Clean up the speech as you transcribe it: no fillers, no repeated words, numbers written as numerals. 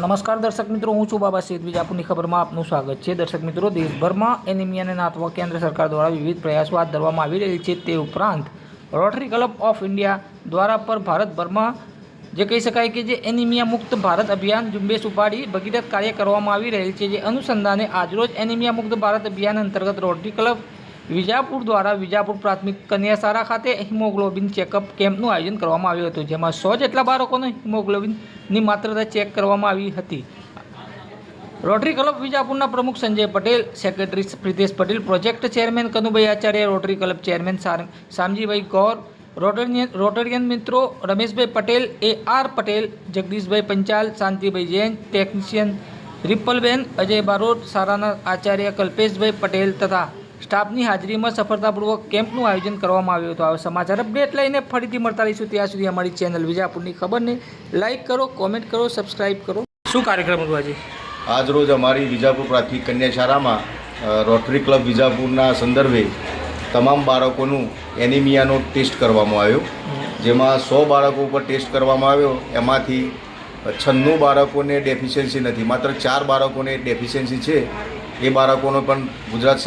નમસ્કાર દર્શક મિત્રો, હું છું બાબા સૈયદ. વિજાપુરની ખબરમાં આપનું સ્વાગત છે. દર્શક મિત્રો, દેશભરમાં એનિમિયાને નાથવા કેન્દ્ર સરકાર દ્વારા વિવિધ પ્રયાસો હાથ ધરવામાં આવી રહી છે. તે ઉપરાંત રોટરી ક્લબ ઓફ ઇન્ડિયા દ્વારા પર ભારતભરમાં જે કહી શકાય કે જે એનિમિયા મુક્ત ભારત અભિયાન ઝુંબેશ ઉપાડી ભગીરથ કાર્ય કરવામાં આવી રહેલ છે. જે અનુસંધાને આજરોજ એનિમિયા મુક્ત ભારત અભિયાન અંતર્ગત રોટરી ક્લબ વિજાપુર દ્વારા વિજાપુર પ્રાથમિક કન્યા શાળા ખાતે હિમોગ્લોબિન ચેકઅપ કેમ્પનું આયોજન કરવામાં આવ્યું હતું. જેમાં 100 જેટલા બાળકોને હિમોગ્લોબિનની માત્રા ચેક કરવામાં આવી હતી. રોટરી ક્લબ વિજાપુરના પ્રમુખ Sanjay Patel, secretary Pritesh Patel, project chairman Kanubhai Acharya, rotary club chairman Shamjibhai ગૌર, રોટરિયન મિત્રો રમેશભાઈ પટેલ, AR પટેલ, જગદીશભાઈ પંચાલ, શાંતિભાઈ જૈન, ટેકનિશિયન રિપલબેન, અજય બારોટ, શાળાના આચાર્ય કલ્પેશભાઈ પટેલ તથા સ્ટાફની હાજરીમાં સફળતાપૂર્વક કેમ્પનું આયોજન કરવામાં આવ્યું હતું. આ સમાચાર અપડેટ લઈને ફરીથી મળતા રહીશું. ત્યાં સુધી અમારી ચેનલ વિજાપુરની ખબરને લાઇક કરો, કોમેન્ટ કરો, સબસ્ક્રાઇબ કરો. શું કાર્યક્રમ હતો આજે? આજ રોજ અમારી વિજાપુર પ્રાથમિક કન્યા શાળામાં રોટરી ક્લબ વિજાપુરના સંદર્ભે તમામ બાળકોનું એનિમિયાનો ટેસ્ટ કરવામાં આવ્યો. જેમાં 100 બાળકો ઉપર ટેસ્ટ કરવામાં આવ્યો. એમાંથી 96 બાળકોને ડેફિશિયન્સી નથી, માત્ર 4 બાળકોને ડેફિશિયન્સી છે. એ બાળકોનો પણ ગુજરાત